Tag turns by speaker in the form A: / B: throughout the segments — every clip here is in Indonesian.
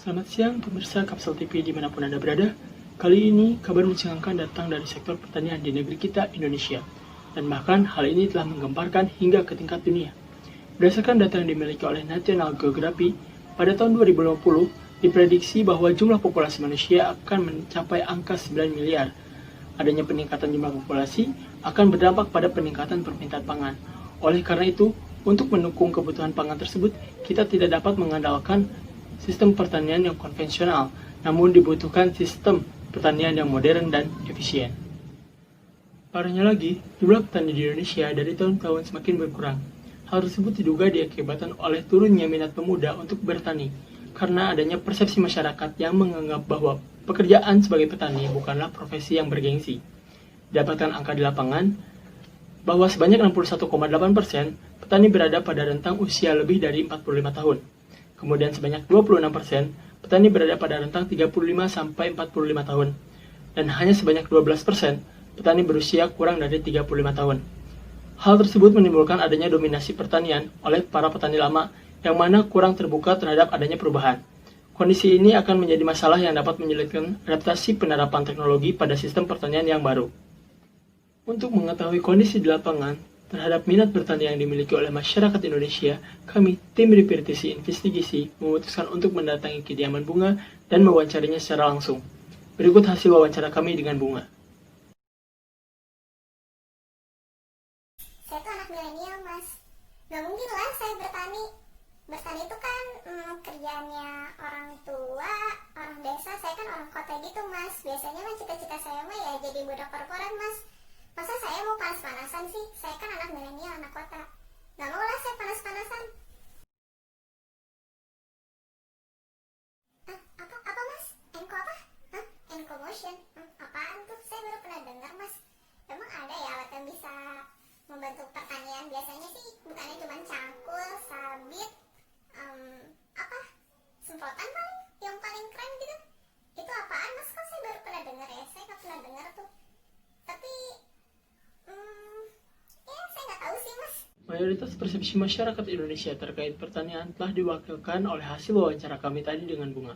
A: Selamat siang pemirsa Kapsel TV dimanapun Anda berada. Kali ini kabar mencengangkan datang dari sektor pertanian di negeri kita, Indonesia. Dan bahkan hal ini telah menggemparkan hingga ke tingkat dunia. Berdasarkan data yang dimiliki oleh National Geographic, pada tahun 2050 diprediksi bahwa jumlah populasi manusia akan mencapai angka 9 miliar. Adanya peningkatan jumlah populasi akan berdampak pada peningkatan permintaan pangan. Oleh karena itu, untuk mendukung kebutuhan pangan tersebut, kita tidak dapat mengandalkan sistem pertanian yang konvensional, namun dibutuhkan sistem pertanian yang modern dan efisien. Parahnya lagi, jumlah petani di Indonesia dari tahun ke tahun semakin berkurang. Hal tersebut diduga diakibatkan oleh turunnya minat pemuda untuk bertani, karena adanya persepsi masyarakat yang menganggap bahwa pekerjaan sebagai petani bukanlah profesi yang bergengsi. Dapatkan angka di lapangan, bahwa sebanyak 61,8% petani berada pada rentang usia lebih dari 45 tahun. Kemudian sebanyak 26% petani berada pada rentang 35-45 tahun. Dan hanya sebanyak 12% petani berusia kurang dari 35 tahun. Hal tersebut menimbulkan adanya dominasi pertanian oleh para petani lama yang mana kurang terbuka terhadap adanya perubahan. Kondisi ini akan menjadi masalah yang dapat menyulitkan adaptasi penerapan teknologi pada sistem pertanian yang baru. Untuk mengetahui kondisi di lapangan terhadap minat bertani yang dimiliki oleh masyarakat Indonesia, kami, tim Repertisi Investigasi, memutuskan untuk mendatangi kediaman Bunga dan mewawancarinya secara langsung. Berikut hasil wawancara kami dengan Bunga.
B: Saya tuh anak milenial, Mas. Gak mungkin lah saya bertani. Bertani itu kan kerjaannya orang tua, orang desa. Saya kan orang kota gitu, Mas. Biasanya kan cita-cita saya mah ya jadi budak korporat, Mas. Masa saya mau panas-panasan sih? Saya kan anak milenial, anak kota. Gak mau lah saya panas-panasan. Apa, Mas? Enko apa? Enko Motion? Apaan tuh? Saya baru pernah dengar, Mas. Emang ada ya alat yang bisa membantu pertanian? Biasanya sih bukannya cuma cangkul, sabit, semprotan paling, yang paling keren gitu. Itu apaan, Mas? Kok saya baru pernah dengar ya? Saya gak pernah dengar tuh. Tapi saya nggak tahu sih, Mas.
A: Mayoritas persepsi masyarakat Indonesia terkait pertanian telah diwakilkan oleh hasil wawancara kami tadi dengan Bunga.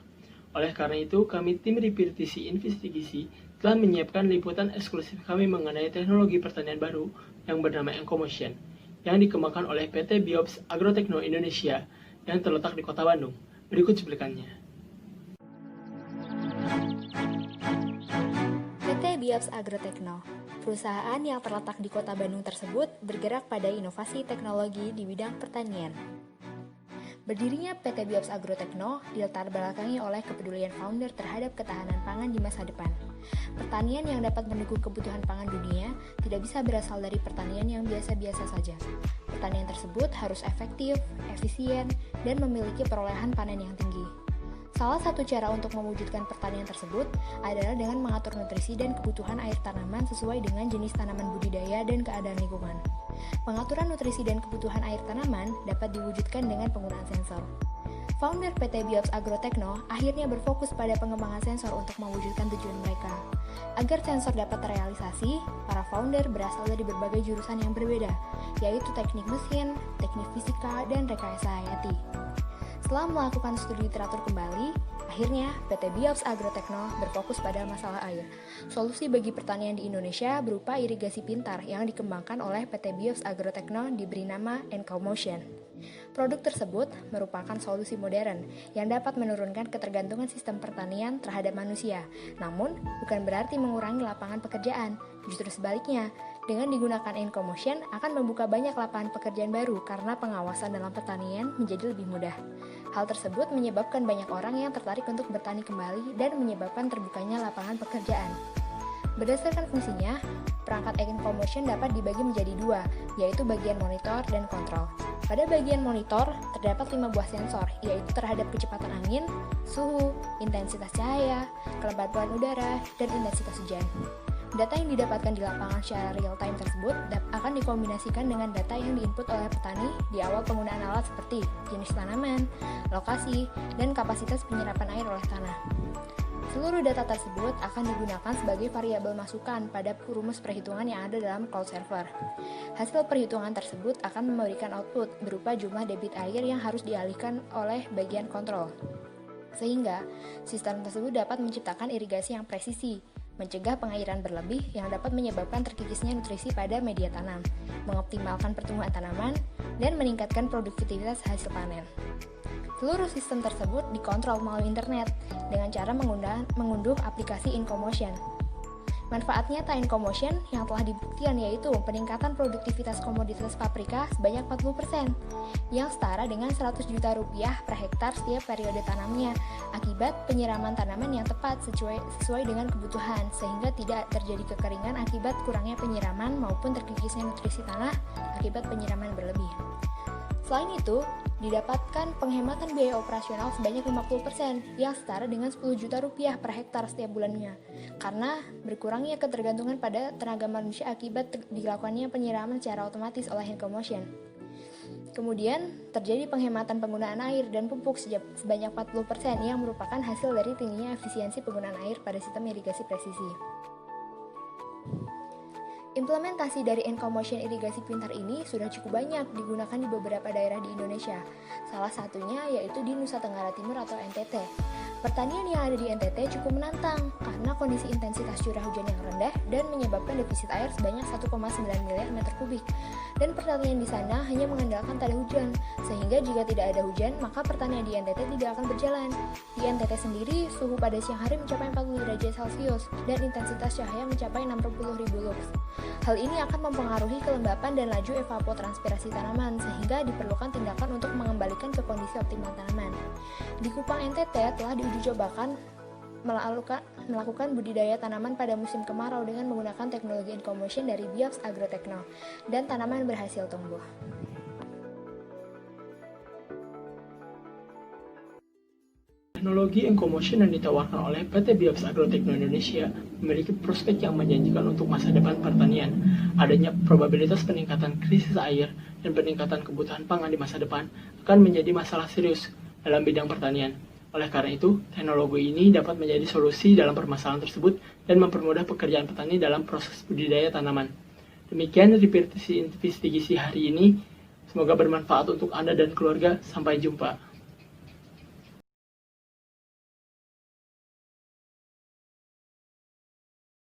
A: Oleh karena itu, kami tim Repertisi Investigasi telah menyiapkan liputan eksklusif kami mengenai teknologi pertanian baru yang bernama EncoMotion, yang dikembangkan oleh PT Biops Agrotechno Indonesia yang terletak di Kota Bandung. Berikut cuplikannya.
C: PT Biops Agrotechno, perusahaan yang terletak di Kota Bandung tersebut bergerak pada inovasi teknologi di bidang pertanian. Berdirinya PT Biops Agrotechno dilatar belakangi oleh kepedulian founder terhadap ketahanan pangan di masa depan. Pertanian yang dapat mendukung kebutuhan pangan dunia tidak bisa berasal dari pertanian yang biasa-biasa saja. Pertanian tersebut harus efektif, efisien, dan memiliki perolehan panen yang tinggi. Salah satu cara untuk mewujudkan pertanian tersebut adalah dengan mengatur nutrisi dan kebutuhan air tanaman sesuai dengan jenis tanaman budidaya dan keadaan lingkungan. Pengaturan nutrisi dan kebutuhan air tanaman dapat diwujudkan dengan penggunaan sensor. Founder PT Biops Agrotechno akhirnya berfokus pada pengembangan sensor untuk mewujudkan tujuan mereka. Agar sensor dapat terrealisasi, para founder berasal dari berbagai jurusan yang berbeda, yaitu teknik mesin, teknik fisika, dan rekayasa hayati. Setelah melakukan studi literatur kembali, akhirnya PT Biops Agrotechno berfokus pada masalah air. Solusi bagi pertanian di Indonesia berupa irigasi pintar yang dikembangkan oleh PT Biops Agrotechno diberi nama EncoMotion. Produk tersebut merupakan solusi modern yang dapat menurunkan ketergantungan sistem pertanian terhadap manusia, namun bukan berarti mengurangi lapangan pekerjaan. Justru sebaliknya, dengan digunakan EncoMotion akan membuka banyak lapangan pekerjaan baru karena pengawasan dalam pertanian menjadi lebih mudah. Hal tersebut menyebabkan banyak orang yang tertarik untuk bertani kembali dan menyebabkan terbukanya lapangan pekerjaan. Berdasarkan fungsinya, perangkat EncoMotion dapat dibagi menjadi dua, yaitu bagian monitor dan kontrol. Pada bagian monitor, terdapat 5 buah sensor, yaitu terhadap kecepatan angin, suhu, intensitas cahaya, kelembapan udara, dan intensitas hujan. Data yang didapatkan di lapangan secara real-time tersebut akan dikombinasikan dengan data yang diinput oleh petani di awal penggunaan alat seperti jenis tanaman, lokasi, dan kapasitas penyerapan air oleh tanah. Seluruh data tersebut akan digunakan sebagai variabel masukan pada rumus perhitungan yang ada dalam cloud server. Hasil perhitungan tersebut akan memberikan output berupa jumlah debit air yang harus dialihkan oleh bagian kontrol. Sehingga, sistem tersebut dapat menciptakan irigasi yang presisi, mencegah pengairan berlebih yang dapat menyebabkan terkikisnya nutrisi pada media tanam, mengoptimalkan pertumbuhan tanaman, dan meningkatkan produktivitas hasil panen. Seluruh sistem tersebut dikontrol melalui internet dengan cara mengunduh aplikasi IncoMotion. Manfaat nyata IncoMotion yang telah dibuktikan yaitu peningkatan produktivitas komoditas paprika sebanyak 40%, yang setara dengan 100 juta rupiah per hektar setiap periode tanamnya, akibat penyiraman tanaman yang tepat sesuai dengan kebutuhan, sehingga tidak terjadi kekeringan akibat kurangnya penyiraman maupun terkikisnya nutrisi tanah akibat penyiraman berlebih. Selain itu, didapatkan penghematan biaya operasional sebanyak 50% yang setara dengan 10 juta rupiah per hektar setiap bulannya, karena berkurangnya ketergantungan pada tenaga manusia akibat dilakukannya penyiraman secara otomatis oleh IncoMotion. Kemudian, terjadi penghematan penggunaan air dan pupuk sebanyak 40% yang merupakan hasil dari tingginya efisiensi penggunaan air pada sistem irigasi presisi. Implementasi dari IncoMotion irigasi pintar ini sudah cukup banyak digunakan di beberapa daerah di Indonesia. Salah satunya yaitu di Nusa Tenggara Timur atau NTT. Pertanian yang ada di NTT cukup menantang karena kondisi intensitas curah hujan yang rendah dan menyebabkan defisit air sebanyak 1,9 miliar meter kubik. Dan pertanian di sana hanya mengandalkan tada hujan, sehingga jika tidak ada hujan, maka pertanian di NTT tidak akan berjalan. Di NTT sendiri, suhu pada siang hari mencapai 40 derajat Celcius dan intensitas cahaya mencapai 60.000 lux. Hal ini akan mempengaruhi kelembapan dan laju evapotranspirasi tanaman, sehingga diperlukan tindakan untuk mengembalikan ke kondisi optimal tanaman. Di Kupang NTT telah diuji cobakan melakukan budidaya tanaman pada musim kemarau dengan menggunakan teknologi IncoMotion dari Biops Agrotechno, dan tanaman berhasil tumbuh.
A: Teknologi IncoMotion yang ditawarkan oleh PT Biops Agrotechno Indonesia memiliki prospek yang menjanjikan untuk masa depan pertanian. Adanya probabilitas peningkatan krisis air dan peningkatan kebutuhan pangan di masa depan akan menjadi masalah serius dalam bidang pertanian. Oleh karena itu, teknologi ini dapat menjadi solusi dalam permasalahan tersebut dan mempermudah pekerjaan petani dalam proses budidaya tanaman. Demikian repeat investigasi hari ini. Semoga bermanfaat untuk Anda dan keluarga. Sampai jumpa.